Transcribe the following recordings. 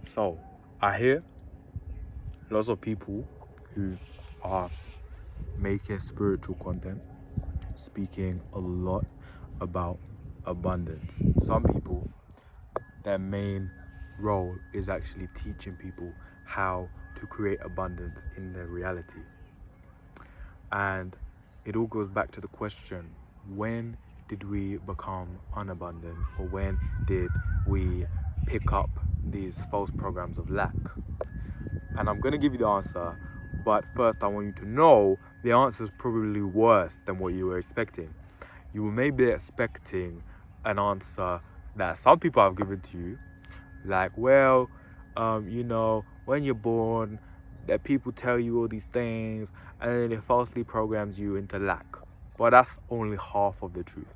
So I hear lots of people who are making spiritual content, speaking a lot about abundance. Some people, their main role is actually teaching people how to create abundance in their reality. And it all goes back to the question, when did we become unabundant, or when did we pick up these false programs of lack? And I'm going to give you the answer, but first I want you to know the answer is probably worse than what you were expecting. You were maybe expecting an answer that some people have given to you, like, well, when you're born, that people tell you all these things, and then it falsely programs you into lack. Well, that's only half of the truth.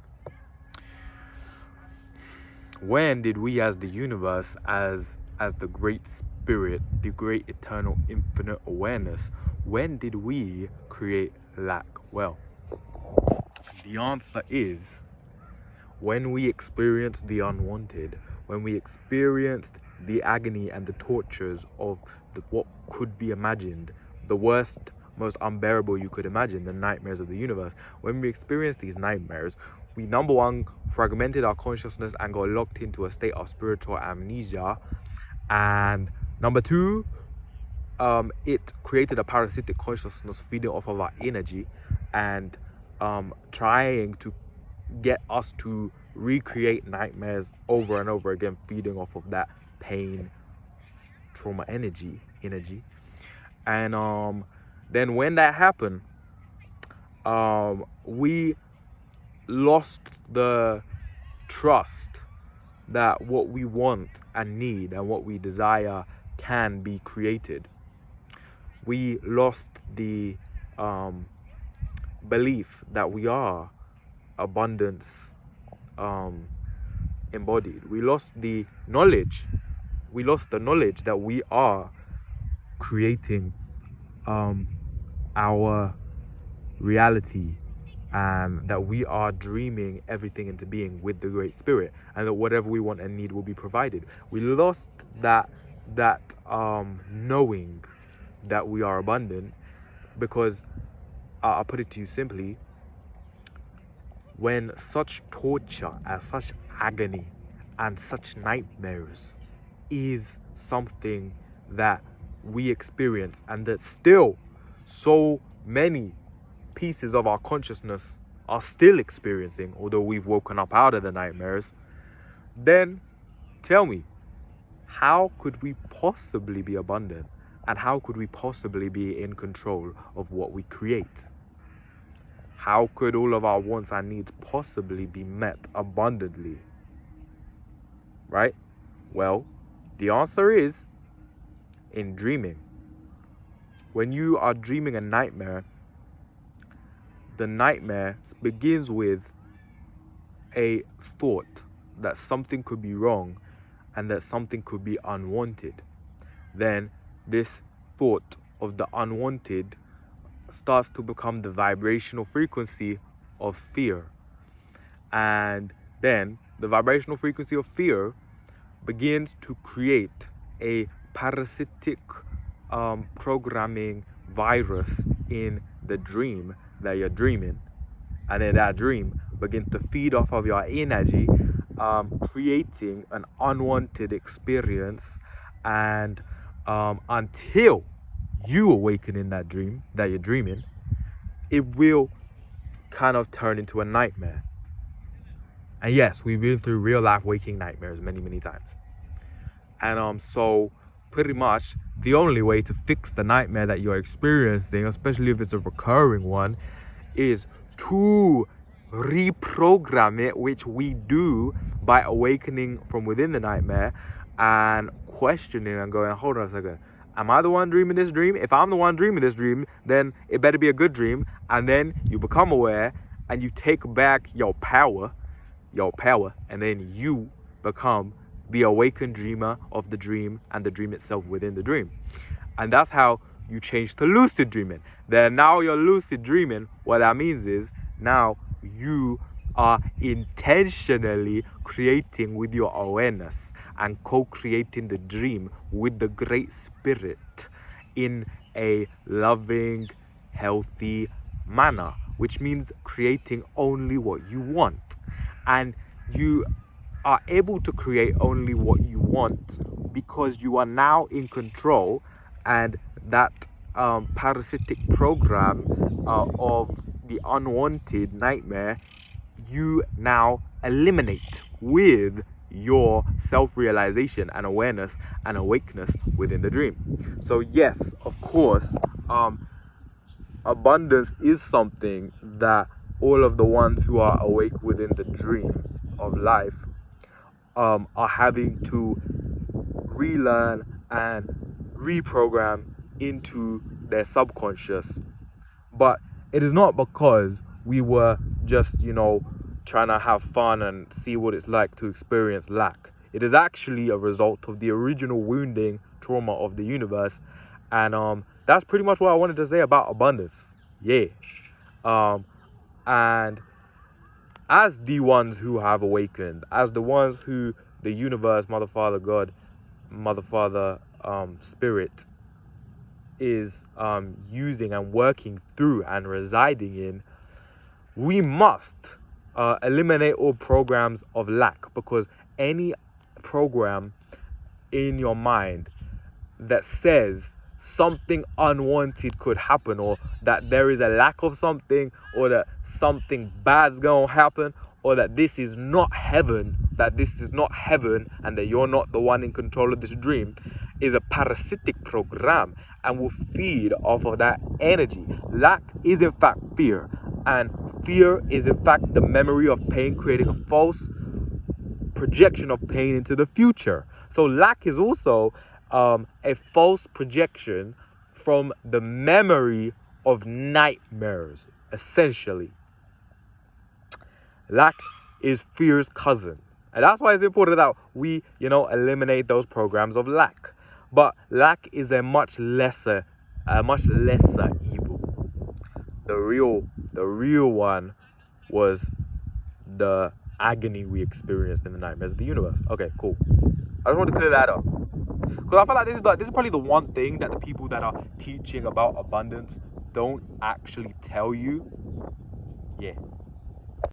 When did we, as the universe, as the great spirit, the great eternal infinite awareness, when did we create lack? Well, the answer is when we experienced the unwanted, when we experienced the agony and the tortures of what could be imagined, the worst, most unbearable you could imagine, the nightmares of the universe. When we experienced these nightmares, we, number one, fragmented our consciousness and got locked into a state of spiritual amnesia. And number two, it created a parasitic consciousness feeding off of our energy and trying to get us to recreate nightmares over and over again, feeding off of that pain, trauma, energy. And then when that happened, we lost the trust that what we want and need and what we desire can be created. We lost the belief that we are abundance embodied. We lost the knowledge. We lost the knowledge that we are creating our reality, and that we are dreaming everything into being with the great spirit, and that whatever we want and need will be provided. We lost that knowing that we are abundant, because I'll put it to you simply, when such torture and such agony and such nightmares is something that we experience, and that still so many pieces of our consciousness are still experiencing, although we've woken up out of the nightmares, then tell me, how could we possibly be abundant? And how could we possibly be in control of what we create? How could all of our wants and needs possibly be met abundantly? Right? Well, the answer is in dreaming. When you are dreaming a nightmare, the nightmare begins with a thought that something could be wrong and that something could be unwanted. Then this thought of the unwanted starts to become the vibrational frequency of fear. And then the vibrational frequency of fear begins to create a parasitic programming virus in the dream that you're dreaming. And then that dream begins to feed off of your energy, creating an unwanted experience. And until you awaken in that dream that you're dreaming, it will kind of turn into a nightmare. And yes, we've been through real life waking nightmares many times. And so pretty much the only way to fix the nightmare that you're experiencing, especially if it's a recurring one, is to reprogram it, which we do by awakening from within the nightmare and questioning and going, hold on a second, am I the one dreaming this dream? If I'm the one dreaming this dream, then it better be a good dream. And then you become aware and you take back your power, and then you become the awakened dreamer of the dream and the dream itself within the dream. And that's how you change to lucid dreaming. Then now you're lucid dreaming. What that means is now you are intentionally creating with your awareness and co-creating the dream with the Great Spirit in a loving, healthy manner, which means creating only what you want. And you are able to create only what you want because you are now in control, and that parasitic program of the unwanted nightmare you now eliminate with your self-realization and awareness and awakeness within the dream. So yes, of course, abundance is something that all of the ones who are awake within the dream of life are having to relearn and reprogram into their subconscious. But it is not because we were just, trying to have fun and see what it's like to experience lack. It is actually a result of the original wounding trauma of the universe. And that's pretty much what I wanted to say about abundance. Yeah. And as the ones who have awakened, as the ones who the universe, Mother, Father, God, Mother, Father, Spirit is using and working through and residing in, we must eliminate all programs of lack, because any program in your mind that says something unwanted could happen, or that there is a lack of something, or that something bad's gonna happen, or that this is not heaven, and that you're not the one in control of this dream, is a parasitic program and will feed off of that energy. Lack is in fact fear, and fear is in fact the memory of pain, creating a false projection of pain into the future. So lack is also a false projection from the memory of nightmares, essentially. Lack is fear's cousin. And that's why it's important that we, eliminate those programs of lack. But lack is a much lesser evil. The real one was the agony we experienced in the nightmares of the universe. Okay, cool. I just want to clear that up, because I feel like this is probably the one thing that the people that are teaching about abundance don't actually tell you. Yeah.